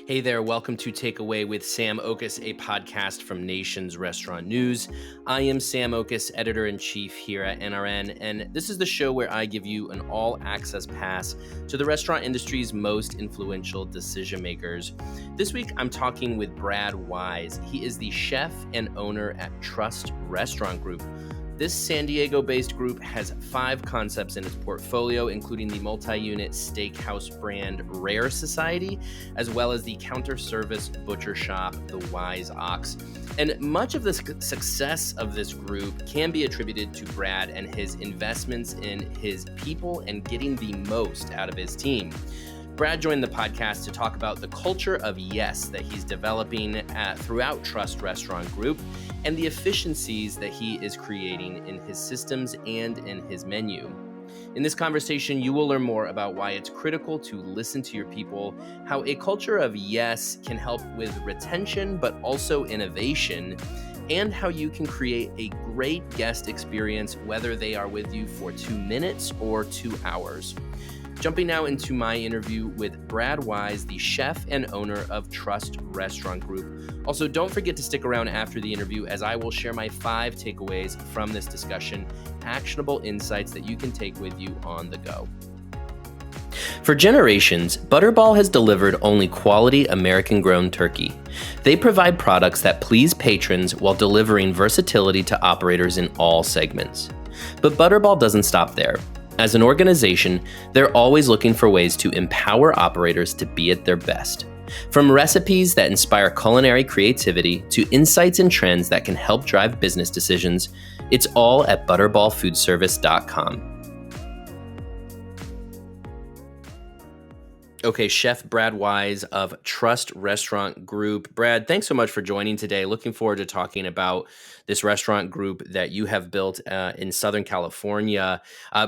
Hey there, welcome to Takeaway with Sam Oches, a podcast from Nation's Restaurant News. I am Sam Oches, editor-in-chief here at NRN, and this is the show where I give you an all-access pass to the restaurant industry's most influential decision makers. This week, I'm talking with Brad Wise. He is the chef and owner at Trust Restaurant Group. This San Diego-based group has 5 concepts in its portfolio, including the multi-unit steakhouse brand Rare Society, as well as the counter-service butcher shop, the Wise Ox. And much of the success of this group can be attributed to Brad and his investments in his people and getting the most out of his team. Brad joined the podcast to talk about the culture of yes that he's developing throughout Trust Restaurant Group and the efficiencies that he is creating in his systems and in his menu. In this conversation, you will learn more about why it's critical to listen to your people, how a culture of yes can help with retention but also innovation, and how you can create a great guest experience whether they are with you for 2 minutes or 2 hours. Jumping now into my interview with Brad Wise, the chef and owner of Trust Restaurant Group. Also, don't forget to stick around after the interview as I will share my 5 takeaways from this discussion, actionable insights that you can take with you on the go. For generations, Butterball has delivered only quality American-grown turkey. They provide products that please patrons while delivering versatility to operators in all segments. But Butterball doesn't stop there. As an organization, they're always looking for ways to empower operators to be at their best. From recipes that inspire culinary creativity to insights and trends that can help drive business decisions, it's all at butterballfoodservice.com. Okay, Chef Brad Wise of Trust Restaurant Group. Brad, thanks so much for joining today. Looking forward to talking about this restaurant group that you have built in Southern California.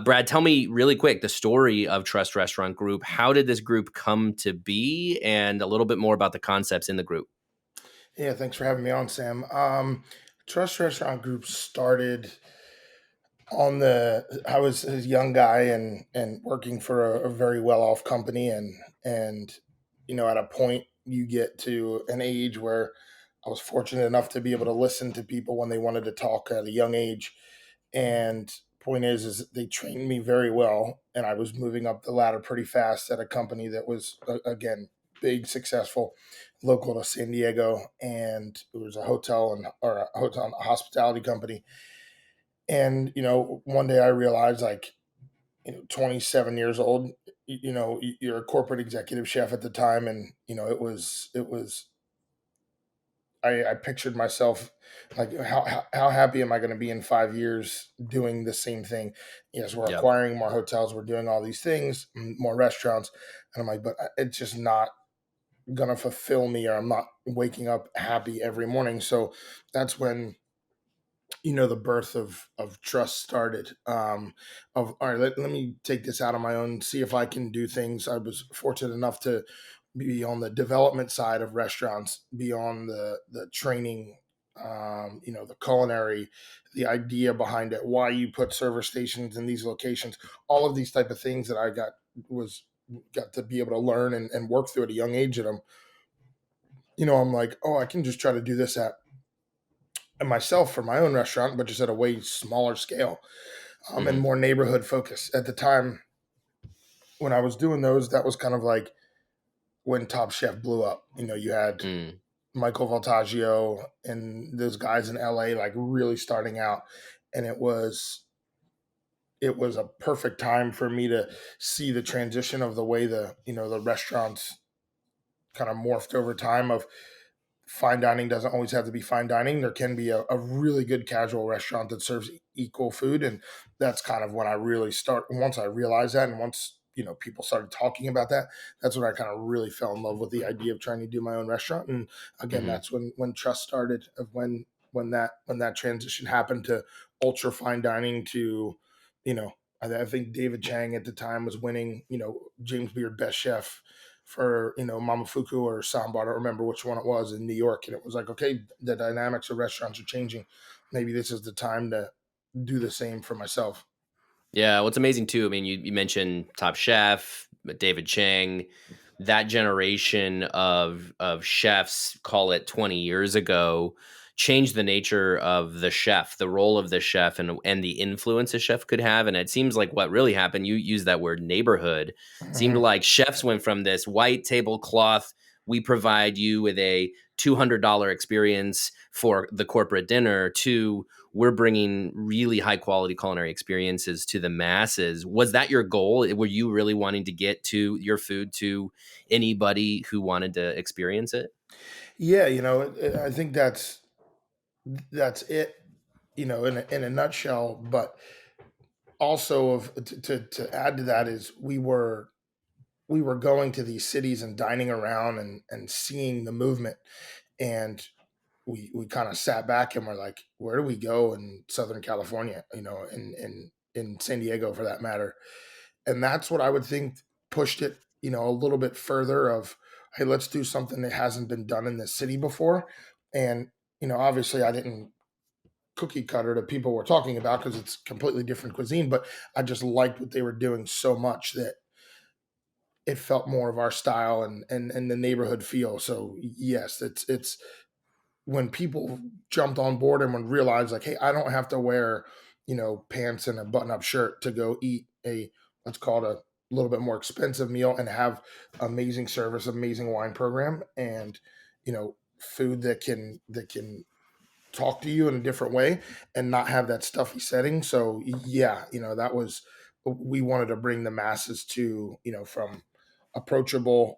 Brad, tell me really quick the story of Trust Restaurant Group. How did this group come to be, and a little bit more about the concepts in the group? Yeah, thanks for having me on, Sam. Trust Restaurant Group started I was a young guy and working for a very well off company, and at a point you get to an age where I was fortunate enough to be able to listen to people when they wanted to talk at a young age. And point is they trained me very well, and I was moving up the ladder pretty fast at a company that was again big, successful, local to San Diego, and it was a hotel and a hospitality company. And one day I realized, 27 years old, you're a corporate executive chef at the time, and it was I pictured myself like how happy am I going to be in 5 years doing the same thing? Yes, we're Yep. acquiring more hotels, we're doing all these things, more restaurants, and I'm like, but it's just not going to fulfill me, or I'm not waking up happy every morning. So that's when the birth of trust started. Of all right, let me take this out on my own, see if I can do things. I was fortunate enough to be on the development side of restaurants, be on the training, the culinary, the idea behind it, why you put server stations in these locations, all of these type of things that I got to be able to learn and work through at a young age. And I'm like, oh, I can just try to do this at myself for my own restaurant, but just at a way smaller scale, and Mm-hmm. more neighborhood focus. At the time when I was doing those, that was kind of like when Top Chef blew up. You had Mm. Michael Voltaggio and those guys in LA like really starting out, and it was a perfect time for me to see the transition of the way the restaurants kind of morphed over time. Of fine dining doesn't always have to be fine dining. There can be a really good casual restaurant that serves equal food. And that's kind of when I really once I realized that, and once, people started talking about that, that's when I kind of really fell in love with the idea of trying to do my own restaurant. And again, Mm-hmm. that's when trust started, of when that transition happened to ultra fine dining to, I think David Chang at the time was winning, James Beard Best Chef for Mamafuku or Samba. I don't remember which one it was in New York, and it was like, okay, the dynamics of restaurants are changing. Maybe this is the time to do the same for myself. Yeah, what's amazing too, I mean, you mentioned Top Chef, David Chang. that generation of chefs, call it 20 years ago, changed the nature of the chef, the role of the chef, and the influence a chef could have. And it seems like what really happened, you use that word neighborhood, seemed Mhm. like chefs went from this white tablecloth, we provide you with a $200 experience for the corporate dinner, to we're bringing really high quality culinary experiences to the masses. Was that your goal? Were you really wanting to get to your food to anybody who wanted to experience it? Yeah, I think that's it, in a nutshell. But also, to add to that, is we were going to these cities and dining around and seeing the movement, and we kind of sat back and we're like, where do we go in Southern California, in San Diego for that matter? And that's what I would think pushed it, a little bit further of, hey, let's do something that hasn't been done in this city before. And obviously I didn't cookie cutter to people we're talking about because it's completely different cuisine, but I just liked what they were doing so much that it felt more of our style and the neighborhood feel. So yes, it's when people jumped on board and when realized, like, hey, I don't have to wear, pants and a button up shirt to go eat a, let's call it, a little bit more expensive meal and have amazing service, amazing wine program, and food that can talk to you in a different way and not have that stuffy setting. So yeah, that was, we wanted to bring the masses to, from approachable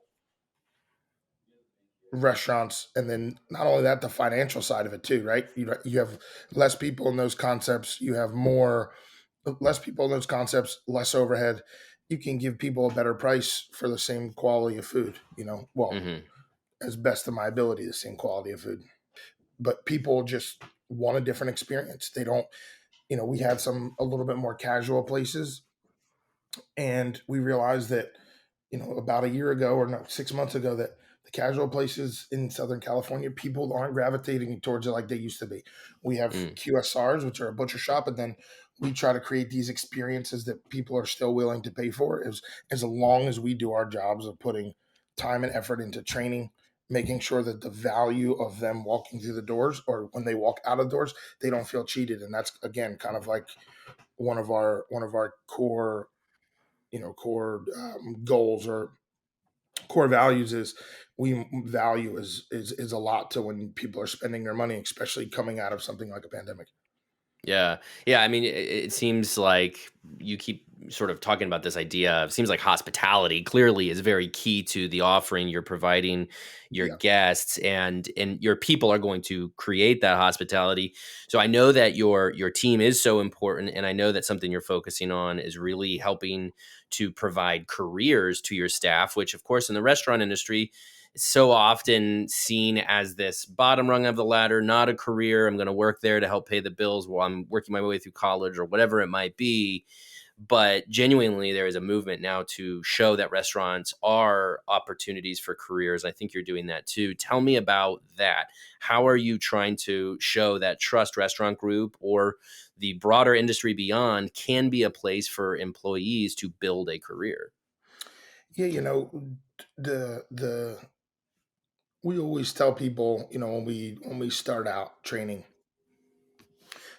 restaurants, and then not only that, the financial side of it too, right? You have less people in those concepts, you have more less people in those concepts, less overhead. You can give people a better price for the same quality of food, well, Hmm. as best of my ability, the same quality of food. But people just want a different experience. They don't, we had some a little bit more casual places, and we realized that, about a year ago, or no, 6 months ago, that the casual places in Southern California, people aren't gravitating towards it like they used to be. We have Mm. QSRs, which are a butcher shop, and then we try to create these experiences that people are still willing to pay for, as long as we do our jobs of putting time and effort into training, making sure that the value of them walking through the doors, or when they walk out of doors, they don't feel cheated. And that's, again, kind of like one of our core goals, or core values, is we value is a lot to when people are spending their money, especially coming out of something like a pandemic. Yeah. Yeah. I mean, it seems like you keep sort of talking about this idea. It seems like hospitality clearly is very key to the offering you're providing your Yeah. guests, and your people are going to create that hospitality. So I know that your team is so important, and I know that something you're focusing on is really helping to provide careers to your staff, which of course in the restaurant industry so often seen as this bottom rung of the ladder, not a career. I'm going to work there to help pay the bills while I'm working my way through college or whatever it might be. But genuinely, there is a movement now to show that restaurants are opportunities for careers. I think you're doing that too. Tell me about that. How are you trying to show that Trust Restaurant Group, or the broader industry beyond, can be a place for employees to build a career? Yeah, the we always tell people, when we start out training,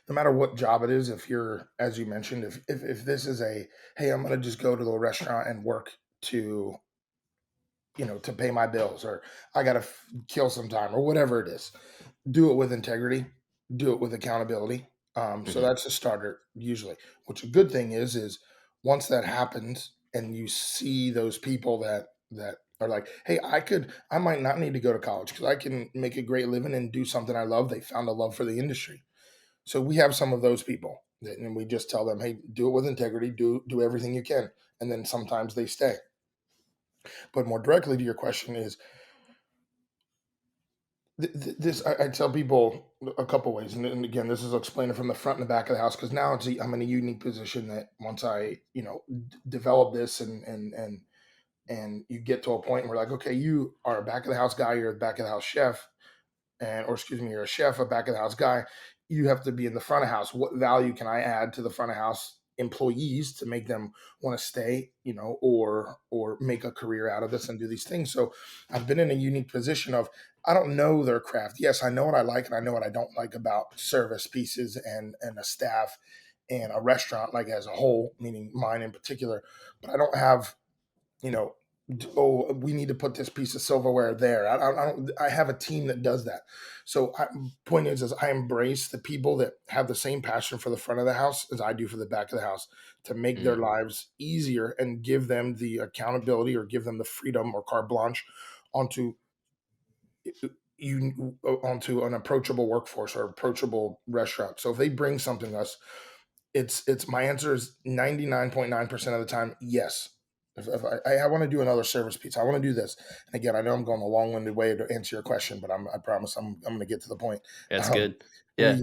no matter what job it is, if you're, as you mentioned, if this is a, hey, I'm going to just go to the restaurant and work to, to pay my bills, or I got to kill some time, or whatever it is, do it with integrity, do it with accountability. So Hmm. that's a starter usually. Which a good thing is once that happens and you see those people that are like, hey, I might not need to go to college because I can make a great living and do something I love. They found a love for the industry. So we have some of those people, and we just tell them, hey, do it with integrity, do everything you can, and then sometimes they stay. But more directly to your question is, this I tell people a couple ways, and again, this is explaining from the front and the back of the house, because now I'm in a unique position that once I develop this, and you get to a point where, like, okay, you are a back of the house guy, you're a back of the house chef, and, or excuse me, you're a chef, a back of the house guy. You have to be in the front of house. What value can I add to the front of house employees to make them want to stay, or make a career out of this and do these things. So I've been in a unique position of, I don't know their craft. Yes, I know what I like and I know what I don't like about service pieces and a staff and a restaurant, like as a whole, meaning mine in particular. But I don't have, you know, oh, we need to put this piece of silverware there. I don't. I have a team that does that. So, point is I embrace the people that have the same passion for the front of the house as I do for the back of the house, to make their Mm, lives easier and give them the accountability, or give them the freedom or carte blanche onto onto an approachable workforce or approachable restaurant. So if they bring something to us, it's my answer is 99.9% of the time yes. If I want to do another service piece, I want to do this. And again, I know I'm going a long-winded way to answer your question, but I promise I'm going to get to the point. that's Um, good. Yeah.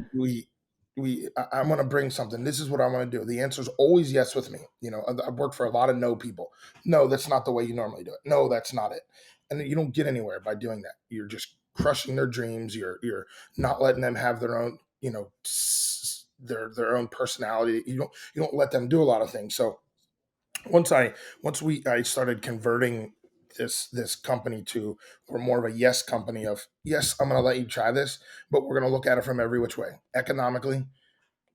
I'm going to bring something. This is what I want to do. The answer is always yes with me. I've worked for a lot of no people. No, that's not the way you normally do it. No, that's not it. And you don't get anywhere by doing that. You're just crushing their dreams. You're not letting them have their own, their own personality. You don't let them do a lot of things. So once I started converting this company to, or more of a yes company of, yes, I'm going to let you try this, but we're going to look at it from every which way, economically,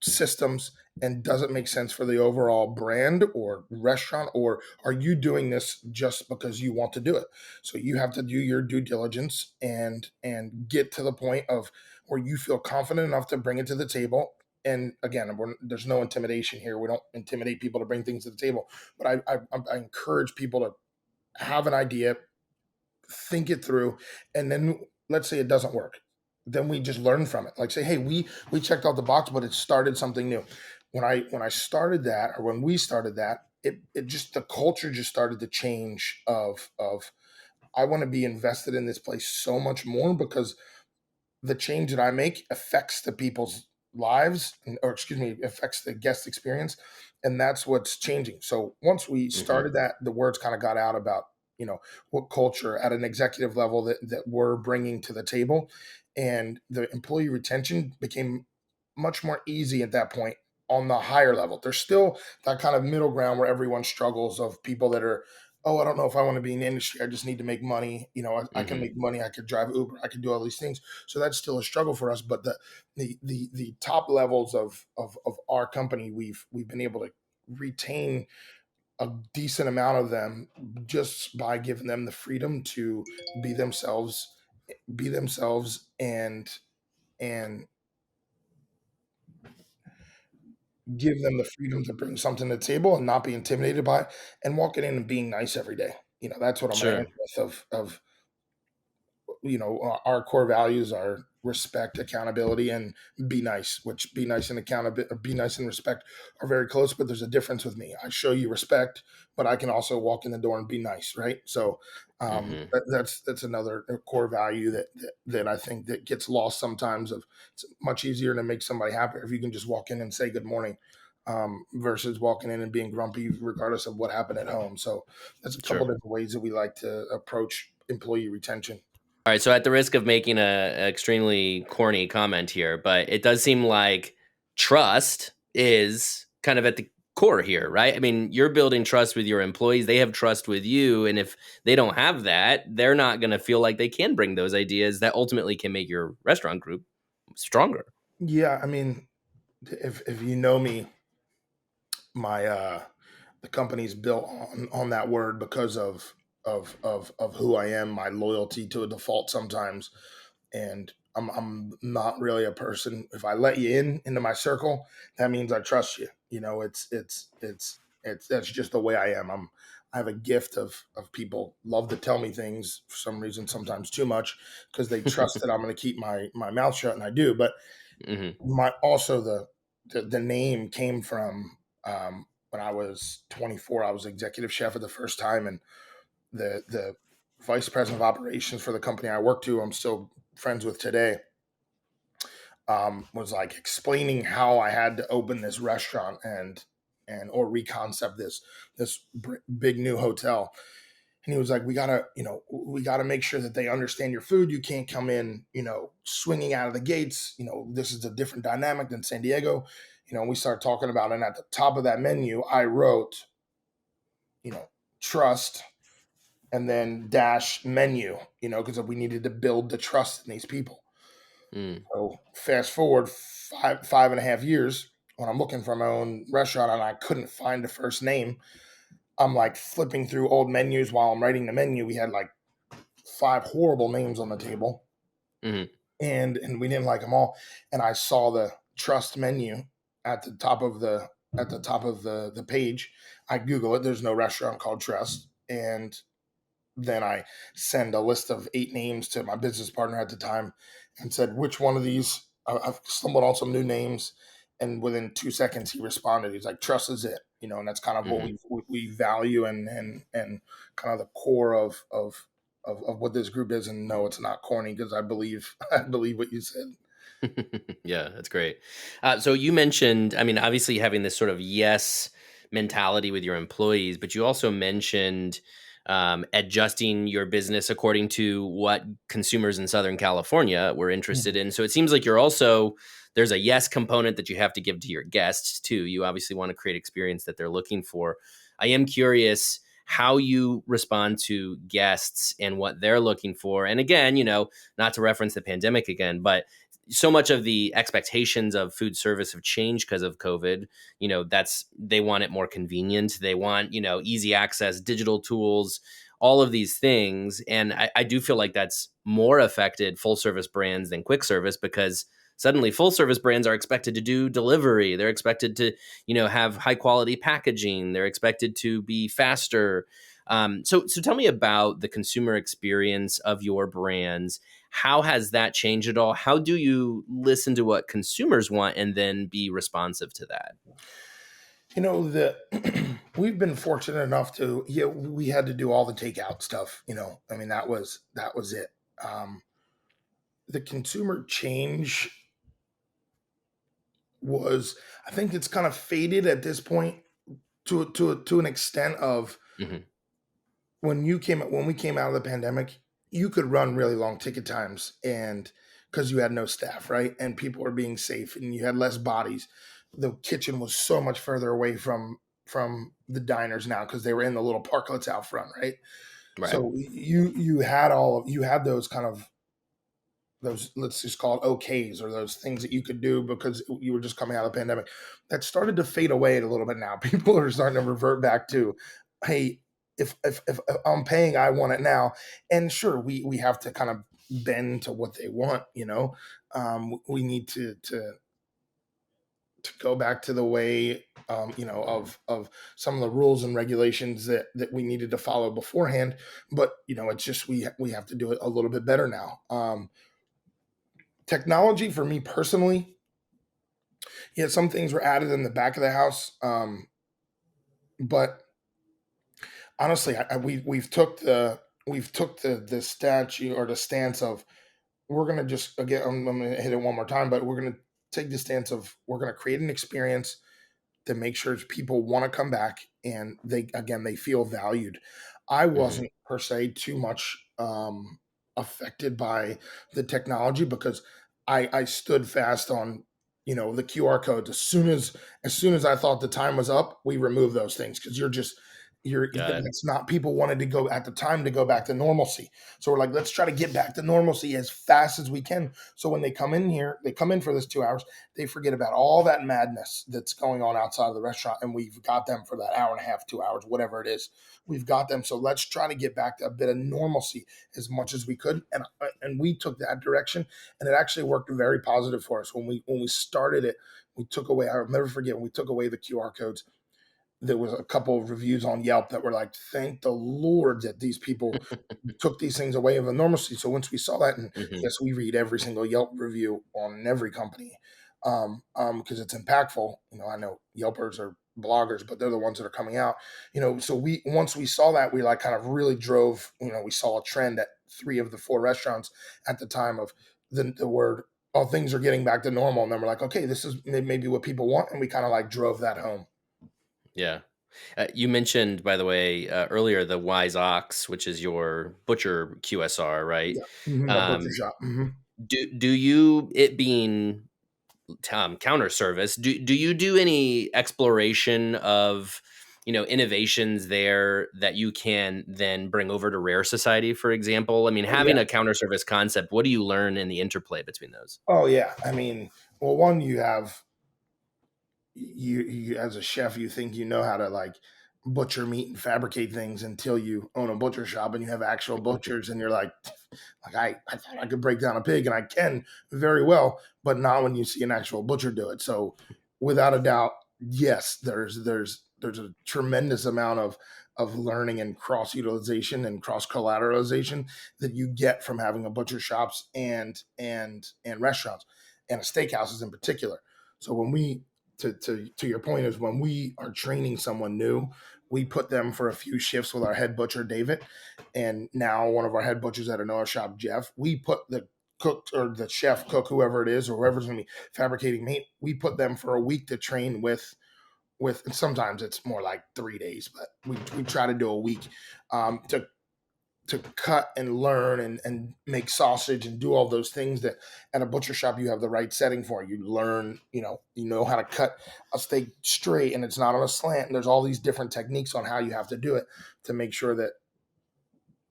systems, and does it make sense for the overall brand or restaurant, or are you doing this just because you want to do it? So you have to do your due diligence and get to the point of where you feel confident enough to bring it to the table. And again, there's no intimidation here. We don't intimidate people to bring things to the table, but I encourage people to have an idea, think it through, and then let's say it doesn't work. Then we just learn from it. Like, say, hey, we checked out the box, but it started something new. When I started that, or when we started that, it just, the culture just started to change of I want to be invested in this place so much more, because the change that I make affects the people's lives, or excuse me, affects the guest experience, and that's what's changing. So once we Hmm. started that, the words kind of got out about, what culture at an executive level that we're bringing to the table, and the employee retention became much more easy at that point. On the higher level, there's still that kind of middle ground where everyone struggles, of people that are, oh, I don't know if I want to be in the industry, I just need to make money. I can Hmm. make money, I could drive Uber, I could do all these things. So that's still a struggle for us. But the top levels of our company, we've been able to retain a decent amount of them, just by giving them the freedom to be themselves, and give them the freedom to bring something to the table and not be intimidated by it, and walking in and being nice every day. That's what I'm going to end Sure. with. Of our core values are respect, accountability, and be nice. Which be nice and accountability, be nice and respect are very close, but there's a difference with me. I show you respect, but I can also walk in the door and be nice, right? So Hmm. that's another core value that I think that gets lost sometimes. Of, it's much easier to make somebody happier if you can just walk in and say good morning. Versus walking in and being grumpy regardless of what happened at home. So that's a couple Sure. different ways that we like to approach employee retention. All right, so at the risk of making a extremely corny comment here, but it does seem like trust is kind of at the core here, right? I mean, you're building trust with your employees, they have trust with you, and if they don't have that, they're not going to feel like they can bring those ideas that ultimately can make your restaurant group stronger. Yeah, I mean, if you know me, my the company's built on that word, because of who I am, my loyalty to a default sometimes. And I'm not really a person, if I let you into my circle, that means I trust you. It's that's just the way I am. I have a gift of people love to tell me things for some reason, sometimes too much, because they trust that I'm going to keep my mouth shut, and I do. But Hmm. my also the name came from, when I was 24. I was executive chef for the first time, and the vice president of operations for the company I worked to, I'm still friends with today, was like explaining how I had to open this restaurant and or reconcept this big new hotel. And he was like, we gotta make sure that they understand your food. You can't come in, swinging out of the gates. This is a different dynamic than San Diego. We started talking about it. And at the top of that menu, I wrote, trust and then dash menu, because we needed to build the trust in these people. Mm. So fast forward 5.5 years, when I'm looking for my own restaurant and I couldn't find the first name, I'm like flipping through old menus while I'm writing the menu. We had like 5 horrible names on the table, Mm. and we didn't like them all. And I saw the trust menu at the top of the page. I Google it. There's no restaurant called Trust, and then I send a list of 8 names to my business partner at the time and said, which one of these? I've stumbled on some new names. And within 2 seconds, he responded. He's like, trust is it. And that's kind of what Mm. we value and kind of the core of what this group is. And no, it's not corny, because I believe I believe what you said. Yeah, that's great. So you mentioned, I mean, obviously having this sort of yes mentality with your employees, but you also mentioned adjusting your business according to what consumers in Southern California were interested in. So it seems like there's a yes component that you have to give to your guests too. You obviously want to create experience that they're looking for. I am curious how you respond to guests and what they're looking for. And again, not to reference the pandemic again, but so much of the expectations of food service have changed because of COVID. They want it more convenient. They want, easy access, digital tools, all of these things. And I do feel like that's more affected full service brands than quick service, because suddenly full service brands are expected to do delivery. They're expected to, have high quality packaging. They're expected to be faster. So tell me about the consumer experience of your brands. How has that changed at all? How do you listen to what consumers want and then be responsive to that? The we've been fortunate enough to, we had to do all the takeout stuff. I mean, that was it. The consumer change was, I think it's kind of faded at this point, to an extent of, Hmm. when we came out of the pandemic, you could run really long ticket times, and because you had no staff, right, and people were being safe, and you had less bodies. The kitchen was so much further away from the diners now, because they were in the little parklets out front, right? Right. So you had those kind of, those, let's just call it OKs, or those things that you could do because you were just coming out of the pandemic. That started to fade away a little bit now. People are starting to revert back to, hey, if I'm paying, I want it now. And sure, we have to kind of bend to what they want. We need to go back to the way, of some of the rules and regulations that we needed to follow beforehand. But it's just, we have to do it a little bit better now. Technology for me personally, yeah, some things were added in the back of the house, but honestly, we've took the statue, or the stance of, we're gonna just, again, I'm gonna hit it one more time, but we're gonna take the stance of, we're gonna create an experience to make sure people want to come back, and they feel valued. I Hmm. wasn't per se too much affected by the technology, because I stood fast on, the QR codes. As soon as I thought the time was up, we removed those things, because Got it. it's not, people wanted to go at the time to go back to normalcy. So we're like, let's try to get back to normalcy as fast as we can. So when they come in here, they come in for this 2 hours, they forget about all that madness that's going on outside of the restaurant, and we've got them for that hour and a half, 2 hours, whatever it is. We've got them. So let's try to get back to a bit of normalcy as much as we could, and we took that direction, and it actually worked very positive for us when we started it. We took away. I'll never forget when we took away the QR codes. There was a couple of reviews on Yelp that were like, "Thank the Lord that these people took these things away of the normalcy." So once we saw that, and Hmm. yes, we read every single Yelp review on every company, because it's impactful. I know Yelpers are bloggers, but they're the ones that are coming out. So once we saw that, we like kind of really drove. We saw a trend at 3 of the 4 restaurants at the time of the word, "Oh, things are getting back to normal," and then we're like, "Okay, this is maybe what people want," and we kind of like drove that home. Yeah. You mentioned, by the way, earlier the Wise Ox, which is your butcher QSR, right? Yeah, the butcher Um, shop. Hmm. do you, it being counter service. Do you do any exploration of innovations there that you can then bring over to Rare Society, for example? I mean, Oh yeah. having a counter service concept, what do you learn in the interplay between those? Oh yeah. I mean, well, one, you have you as a chef, you think you know how to like butcher meat and fabricate things until you own a butcher shop and you have actual butchers and you're like I thought I could break down a pig and I can very well, but not when you see an actual butcher do it. So without a doubt, yes, there's a tremendous amount of learning and cross utilization and cross collateralization that you get from having a butcher shops and restaurants and a steakhouses in particular. So when we to your point is when we are training someone new, we put them for a few shifts with our head butcher David, and now one of our head butchers at another shop Jeff. We put the cook or the chef cook, whoever it is or whoever's going to be fabricating meat. We put them for a week to train with. And sometimes it's more like 3 days, but we try to do a week to cut and learn and make sausage and do all those things that at a butcher shop you have the right setting for. You learn, you know how to cut a steak straight and it's not on a slant. And there's all these different techniques on how you have to do it to make sure that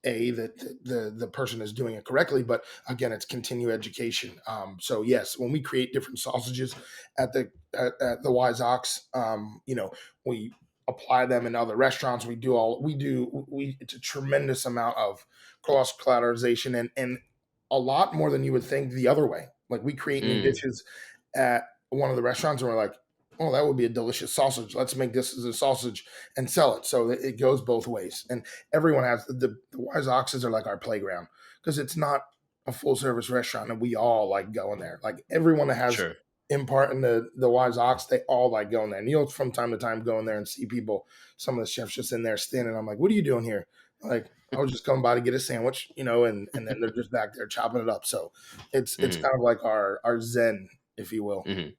that the person is doing it correctly, but again, it's continued education. So yes, when we create different sausages at the Wise Ox, we apply them in other restaurants. We it's a tremendous amount of cross collateralization and a lot more than you would think the other way. Like we create new Mm, dishes at one of the restaurants and we're like, oh, that would be a delicious sausage. Let's make this as a sausage and sell it. So it goes both ways. And everyone has the Wise Oxes are like our playground because it's not a full service restaurant and we all like going there. Like everyone that has sure. in part in the Wise Ox, they all like going there. And you'll from time to time go in there and see people, some of the chefs just in there standing. I'm like, what are you doing here? Like, I was just coming by to get a sandwich, and then they're just back there chopping it up. So it's Hmm. kind of like our zen, if you will. Hmm.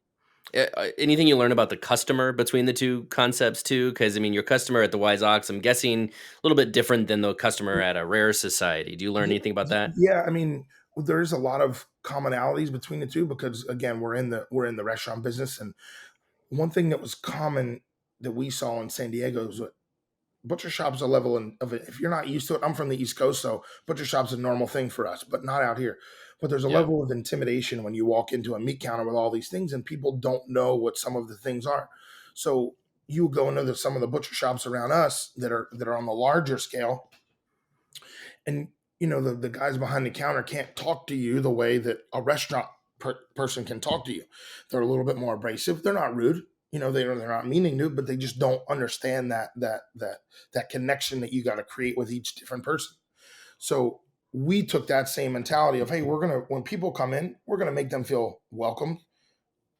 Anything you learn about the customer between the two concepts too? Because I mean, your customer at the Wise Ox, I'm guessing a little bit different than the customer at a Rare Society. Do you learn Yeah, anything about that? yeah. I mean, there's a lot of commonalities between the two because again, we're in the restaurant business, and one thing that was common that we saw in San Diego is that butcher shops a level of it. If you're not used to it, I'm from the East Coast, so butcher shop's a normal thing for us, but not out here. But there's a Yeah. level of intimidation when you walk into a meat counter with all these things, and people don't know what some of the things are. So you go into some of the butcher shops around us that are on the larger scale, and the guys behind the counter can't talk to you the way that a restaurant person can talk to you. They're a little bit more abrasive. They're not rude. They're not meaning to, but they just don't understand that connection that you got to create with each different person. So we took that same mentality of, hey, when people come in, we're gonna make them feel welcome.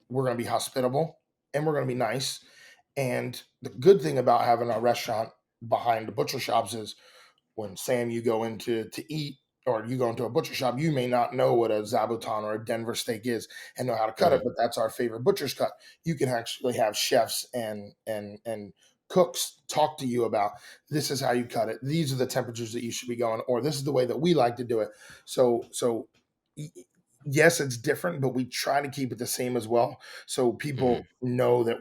We're gonna be hospitable and we're gonna be nice. And the good thing about having a restaurant behind the butcher shops is when Sam you go into to eat or you go into a butcher shop, you may not know what a zabuton or a Denver steak is and know how to cut it, Hmm. but that's our favorite butcher's cut. You can actually have chefs and cooks talk to you about this is how you cut it. These are the temperatures that you should be going, or this is the way that we like to do it. So yes, it's different, but we try to keep it the same as well. So Hmm. people know that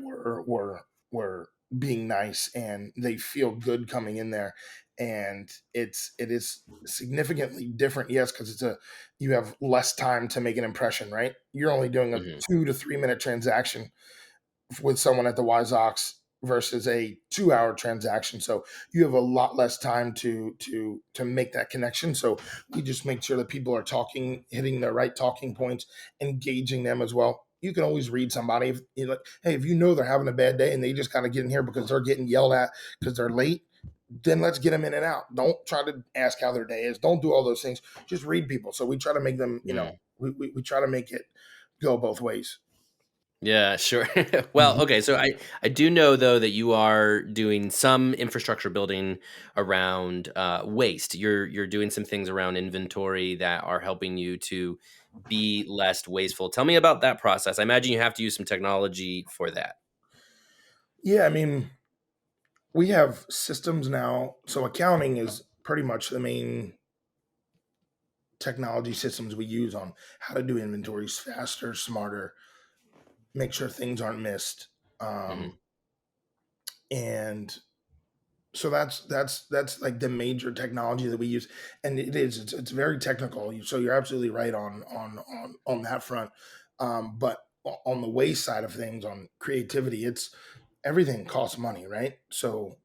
we're being nice and they feel good coming in there and it is significantly different, yes, because you have less time to make an impression, right? You're only doing a Hmm. 2 to 3 minute transaction with someone at the Wise Ox versus a 2 hour transaction. So you have a lot less time to make that connection. So we just make sure that people are talking, hitting the right talking points, engaging them as well. You can always read somebody. If you like, hey, if you know they're having a bad day and they just kind of get in here because they're getting yelled at because they're late, then let's get them in and out. Don't try to ask how their day is. Don't do all those things. Just read people. So we try to make them, we try to make it go both ways. Yeah, sure. Well, Mhm. okay, so I do know though that you are doing some infrastructure building around waste. You're doing some things around inventory that are helping you to be less wasteful. Tell me about that process. I imagine you have to use some technology for that. Yeah, I mean, we have systems now. So accounting is pretty much the main technology systems we use on how to do inventories faster, smarter, make sure things aren't missed. Hmm. And so that's like the major technology that we use, and it's very technical. So you're absolutely right on that front. But on the waste side of things, on creativity, it's everything costs money, right? So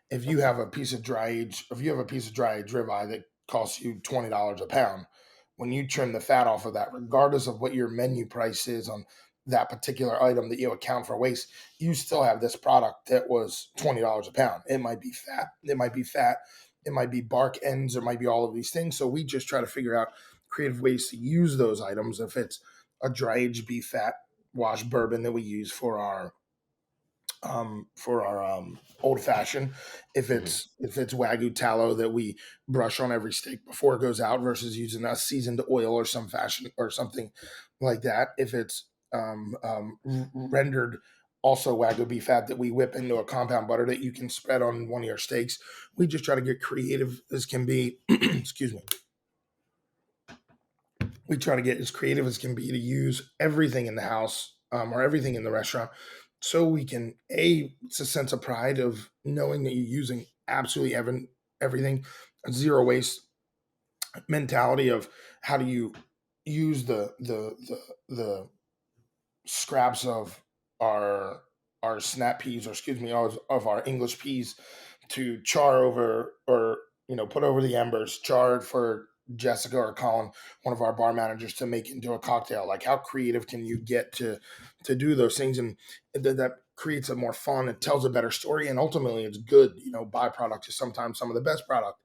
if you have a piece of if you have a piece of dry aged ribeye that costs you $20 a pound, when you trim the fat off of that, regardless of what your menu price is on that particular item that you account for waste, you still have this product that was $20 a pound. It might be fat, it might be bark ends, it might be all of these things. So we just try to figure out creative ways to use those items. If it's a dry aged beef fat wash bourbon that we use for our old fashioned. Hmm. If it's wagyu tallow that we brush on every steak before it goes out versus using a seasoned oil or some fashion or something like that. If it's rendered also wagyu beef fat that we whip into a compound butter that you can spread on one of your steaks. We just try to get creative as can be. Excuse me. We try to get as creative as can be to use everything in the house or everything in the restaurant so we can it's a sense of pride of knowing that you're using absolutely everything, a zero waste mentality of how do you use the scraps of our snap peas, or excuse me, of our English peas to char over, or put over the embers, charred for Jessica or Colin, one of our bar managers, to make into a cocktail. Like, how creative can you get to do those things? And that creates a more fun, it tells a better story, and ultimately it's good. Byproduct is sometimes some of the best product.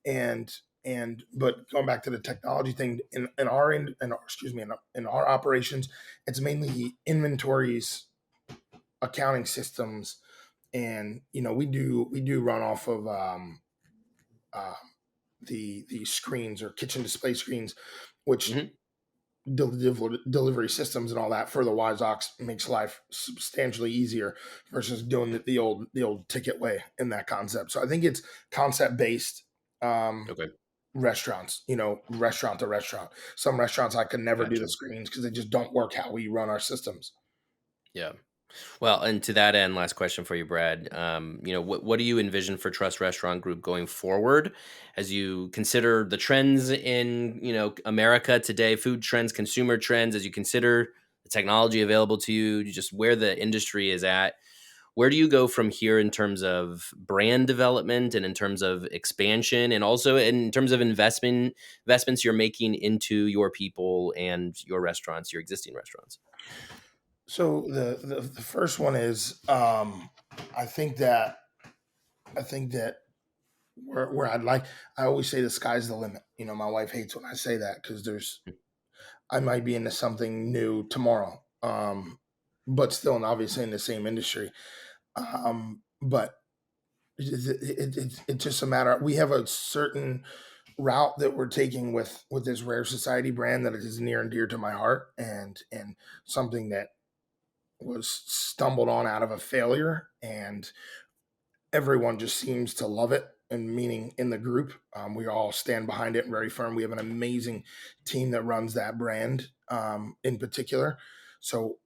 And and but going back to the technology thing, in our operations, it's mainly inventories, accounting systems, and we do run off of uh, the screens, or kitchen display screens, which Hmm. delivery systems and all that for the Wise Ox makes life substantially easier versus doing it the old ticket way in that concept. So I think it's concept based. Um, Okay. Restaurants, restaurant to restaurant. Some restaurants I could never do Gotcha. the screens because they just don't work how we run our systems. Yeah. Well, and to that end, last question for you, Brad. What do you envision for Trust Restaurant Group going forward as you consider the trends in America today, food trends, consumer trends, as you consider the technology available to you, just where the industry is at? Where do you go from here in terms of brand development and in terms of expansion, and also in terms of investments you're making into your people and your restaurants, your existing restaurants? So the first one is, I think that I think that where I always say the sky's the limit. My wife hates when I say that because I might be into something new tomorrow, but still, and obviously in the same industry. But it's just a matter. We have a certain route that we're taking with this Rare Society brand that is near and dear to my heart, and something that was stumbled on out of a failure, and everyone just seems to love it. And meaning in the group, we all stand behind it very firm. We have an amazing team that runs that brand, in particular. So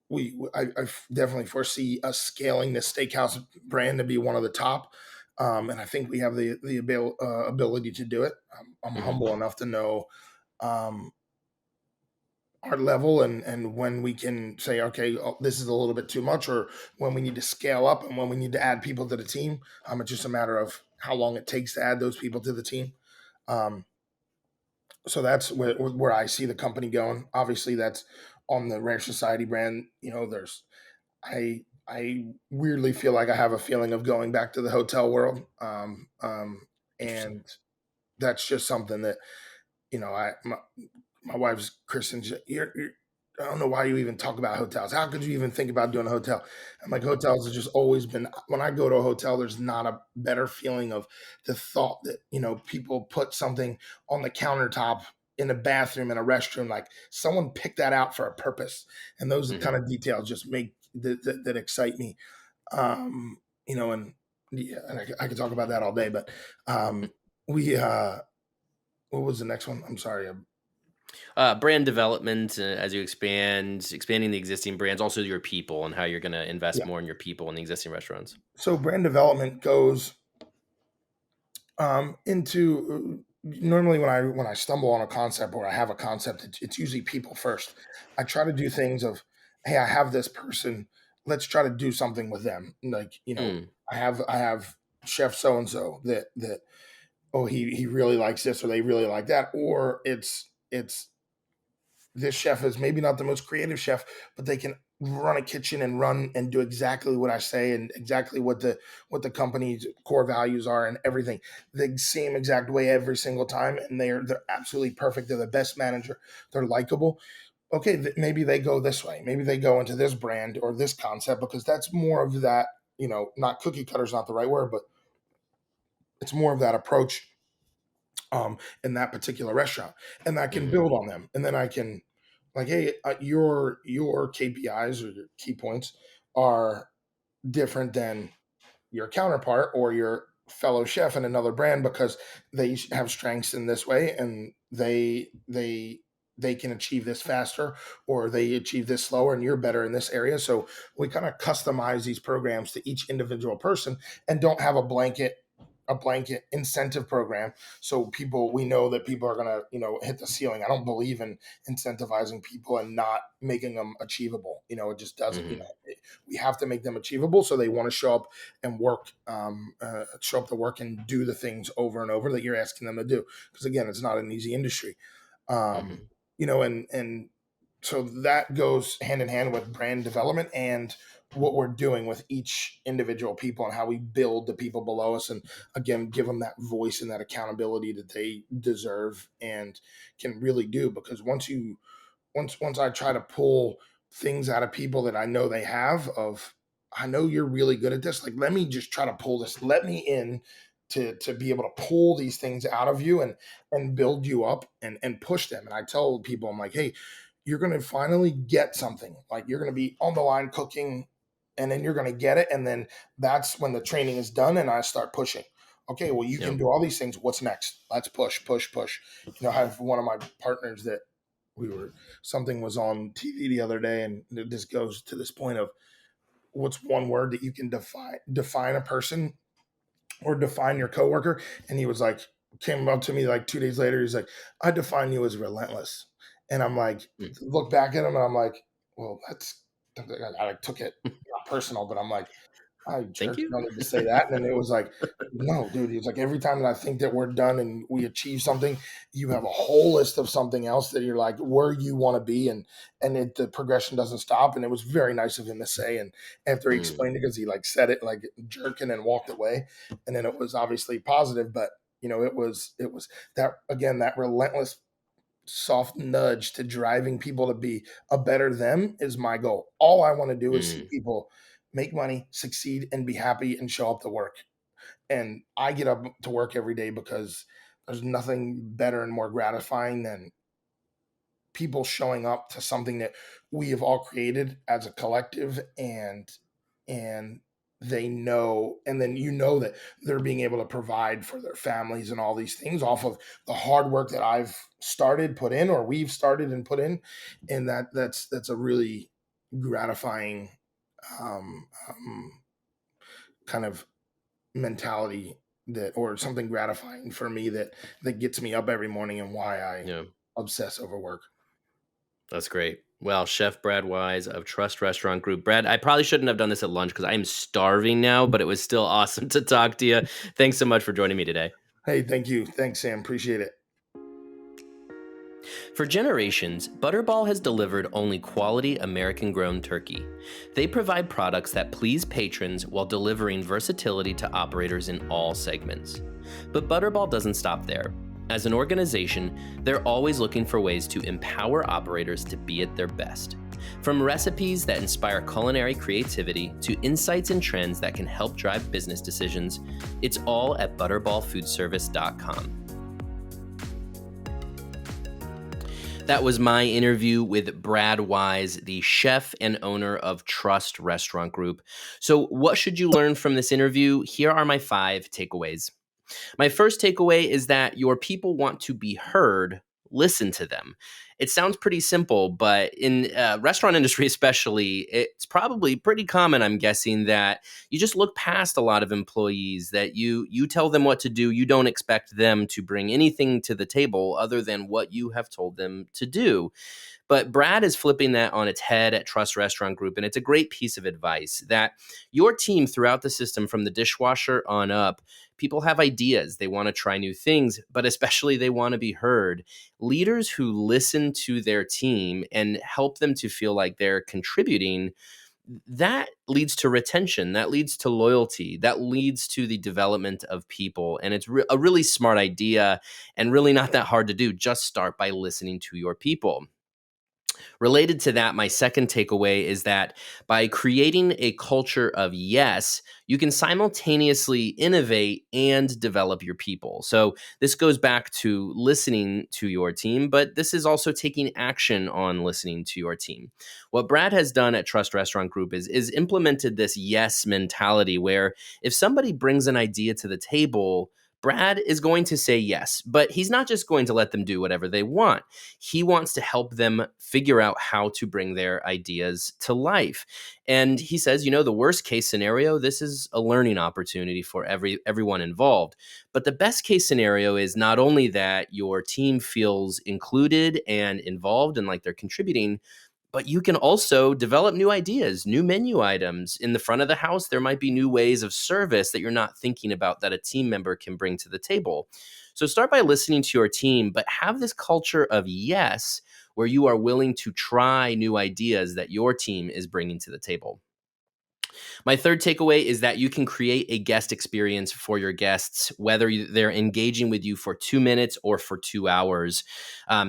I definitely foresee us scaling the steakhouse brand to be one of the top, and I think we have the ability to do it. I'm Hmm. humble enough to know um, our level, and when we can say, okay, this is a little bit too much, or when we need to scale up and when we need to add people to the team. It's just a matter of how long it takes to add those people to the team. um, so that's where I see the company going. Obviously, that's on the Rare Society brand. There's I weirdly feel like I have a feeling of going back to the hotel world, Interesting. and that's just something that my wife's Christian. I don't know why you even talk about hotels. How could you even think about doing a hotel? I'm like, hotels have just always been. When I go to a hotel, there's not a better feeling of the thought that people put something on the countertop in a bathroom in a restroom. Like, someone picked that out for a purpose, and those kind Hmm. of details just make that excite me. Um, and yeah, and I could talk about that all day, but we. What was the next one? I'm sorry. Brand development as you expanding the existing brands, also your people and how you're going to invest Yeah. more in your people in the existing restaurants. So brand development goes into normally when I stumble on a concept or I have a concept, it's usually people first. I try to do things of, hey, I have this person, let's try to do something with them. Like, Mm, I have chef so and so that oh, he really likes this or they really like that, or it's this chef is maybe not the most creative chef, but they can run a kitchen and run and do exactly what I say and exactly what the company's core values are and everything the same exact way every single time, and they're absolutely perfect. They're the best manager. They're likable. Okay, maybe they go this way. Maybe they go into this brand or this concept because that's more of that. Not cookie cutter is not the right word, but it's more of that approach in that particular restaurant, and I can hmm build on them, and then I can like, hey, your KPIs or your key points are different than your counterpart or your fellow chef in another brand because they have strengths in this way and they can achieve this faster or they achieve this slower and you're better in this area. So we kind of customize these programs to each individual person and don't have a blanket incentive program. So people, we know that people are going to, hit the ceiling. I don't believe in incentivizing people and not making them achievable. It just doesn't, hmm we have to make them achievable. So they want to show up and work, show up to work and do the things over and over that you're asking them to do. Because again, it's not an easy industry. Um, hmm and so that goes hand in hand with brand development and what we're doing with each individual people and how we build the people below us, and again give them that voice and that accountability that they deserve and can really do. Because once I try to pull things out of people that I know they have of, I know you're really good at this, like let me just try to pull this, let me in to be able to pull these things out of you and build you up and push them. And I tell people, I'm like, hey, you're going to finally get something. Like you're going to be on the line cooking and then you're going to get it. And then that's when the training is done and I start pushing. Okay, well, you Yeah. can do all these things. What's next? Let's push, push, push. I have one of my partners that something was on TV the other day, and this goes to this point of what's one word that you can define a person or define your coworker. And he was like, came up to me like 2 days later. He's like, I define you as relentless. And I'm like, Mm. look back at him and I'm like, well, I took it not personal, but I'm like, I Thank jerk, you you. don't need to say that. And then it was like, no, dude. He's like, every time that I think that we're done and we achieve something, you have a whole list of something else that you're like where you want to be, and the progression doesn't stop. And it was very nice of him to say. And after he Mm, explained it, because he like said it like jerking and walked away, and then it was obviously positive, but it was that again that relentless soft nudge to driving people to be a better them is my goal. All I want to do is see mm, people make money, succeed, and be happy and show up to work. And I get up to work every day because there's nothing better and more gratifying than people showing up to something that we have all created as a collective, and they know, and then that they're being able to provide for their families and all these things off of the hard work that I've started put in or we've started and put in. And that's a really gratifying kind of mentality, that or something gratifying for me that gets me up every morning and why I yeah. obsess over work. That's great. Well, Chef Brad Wise of Trust Restaurant Group. Brad, I probably shouldn't have done this at lunch because I'm starving now, but it was still awesome to talk to you. Thanks so much for joining me today. Hey, thank you. Thanks, Sam. Appreciate it. For generations, Butterball has delivered only quality American grown turkey. They provide products that please patrons while delivering versatility to operators in all segments. But Butterball doesn't stop there. As an organization, they're always looking for ways to empower operators to be at their best. From recipes that inspire culinary creativity to insights and trends that can help drive business decisions, it's all at butterballfoodservice.com. That was my interview with Brad Wise, the chef and owner of Trust Restaurant Group. So, what should you learn from this interview? Here are my 5 takeaways. My first takeaway is that your people want to be heard listen to them. It sounds pretty simple, but in restaurant industry especially, it's probably pretty common, I'm guessing, that you just look past a lot of employees, that you tell them what to do. You don't expect them to bring anything to the table other than what you have told them to do. But Brad is flipping that on its head at Trust Restaurant Group. And it's a great piece of advice that your team throughout the system, from the dishwasher on up, people have ideas. They want to try new things, but especially they want to be heard. Leaders who listen to their team and help them to feel like they're contributing, that leads to retention, that leads to loyalty, that leads to the development of people. And it's a really smart idea and really not that hard to do. Just start by listening to your people. Related to that, my second takeaway is that by creating a culture of yes, you can simultaneously innovate and develop your people. So this goes back to listening to your team, but this is also taking action on listening to your team. What Brad has done at Trust Restaurant Group is implemented this yes mentality, where if somebody brings an idea to the table, Brad is going to say yes, but he's not just going to let them do whatever they want. He wants to help them figure out how to bring their ideas to life. And he says, the worst case scenario, this is a learning opportunity for everyone involved. But the best case scenario is not only that your team feels included and involved and like they're contributing, but you can also develop new ideas, new menu items. In the front of the house, there might be new ways of service that you're not thinking about that a team member can bring to the table. So start by listening to your team, but have this culture of yes, where you are willing to try new ideas that your team is bringing to the table. My third takeaway is that you can create a guest experience for your guests, whether they're engaging with you for 2 minutes or for 2 hours.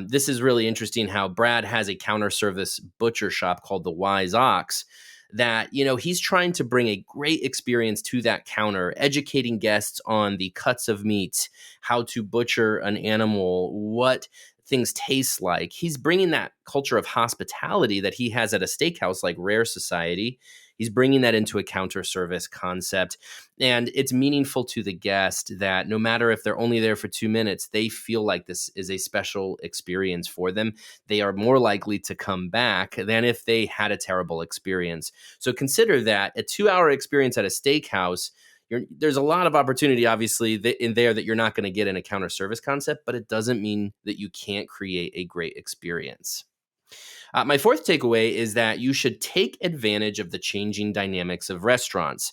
This is really interesting how Brad has a counter service butcher shop called the Wise Ox that, he's trying to bring a great experience to that counter, educating guests on the cuts of meat, how to butcher an animal, what things taste like. He's bringing that culture of hospitality that he has at a steakhouse like Rare Society. He's bringing that into a counter service concept. And it's meaningful to the guest that no matter if they're only there for 2 minutes, they feel like this is a special experience for them. They are more likely to come back than if they had a terrible experience. So consider that a 2-hour experience at a steakhouse, there's a lot of opportunity, obviously, in there that you're not going to get in a counter service concept, but it doesn't mean that you can't create a great experience. My fourth takeaway is that you should take advantage of the changing dynamics of restaurants.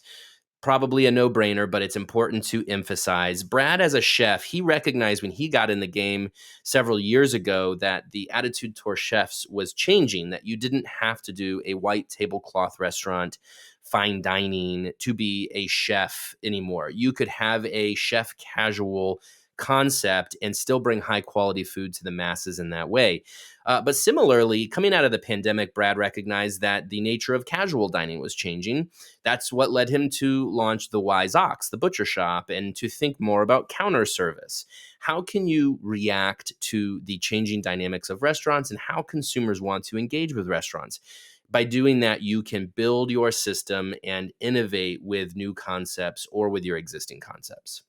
Probably a no-brainer, but it's important to emphasize. Brad, as a chef, he recognized when he got in the game several years ago that the attitude toward chefs was changing, that you didn't have to do a white tablecloth restaurant, fine dining to be a chef anymore. You could have a chef casual concept and still bring high quality food to the masses in that way. But similarly, coming out of the pandemic, Brad recognized that the nature of casual dining was changing. That's what led him to launch the Wise Ox, the butcher shop, and to think more about counter service. How can you react to the changing dynamics of restaurants and how consumers want to engage with restaurants? By doing that, you can build your system and innovate with new concepts or with your existing concepts.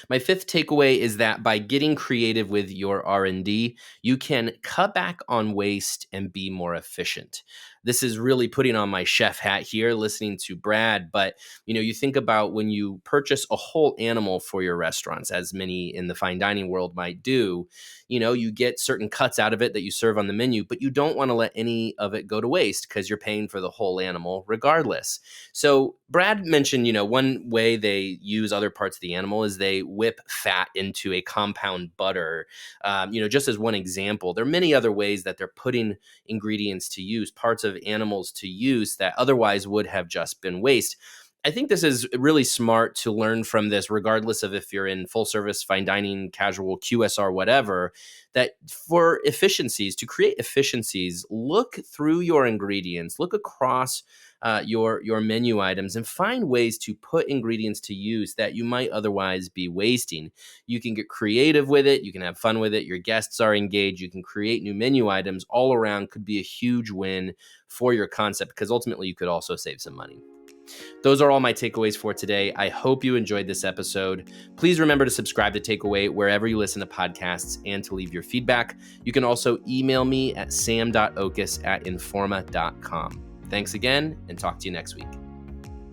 My fifth takeaway is that by getting creative with your R&D, you can cut back on waste and be more efficient. This is really putting on my chef hat here, listening to Brad, but you think about when you purchase a whole animal for your restaurants, as many in the fine dining world might do, you get certain cuts out of it that you serve on the menu, but you don't want to let any of it go to waste because you're paying for the whole animal regardless. So Brad mentioned, one way they use other parts of the animal is they whip fat into a compound butter. Just as one example, there are many other ways that they're putting ingredients to use, parts of animals to use that otherwise would have just been waste. I think this is really smart to learn from this, regardless of if you're in full service, fine dining, casual, QSR, whatever, that for efficiencies, to create efficiencies, look through your ingredients, look across your menu items and find ways to put ingredients to use that you might otherwise be wasting. You can get creative with it. You can have fun with it. Your guests are engaged. You can create new menu items. All around could be a huge win for your concept because ultimately you could also save some money. Those are all my takeaways for today. I hope you enjoyed this episode. Please remember to subscribe to Takeaway wherever you listen to podcasts and to leave your feedback. You can also email me at sam.oches@informa.com. Thanks again, and talk to you next week.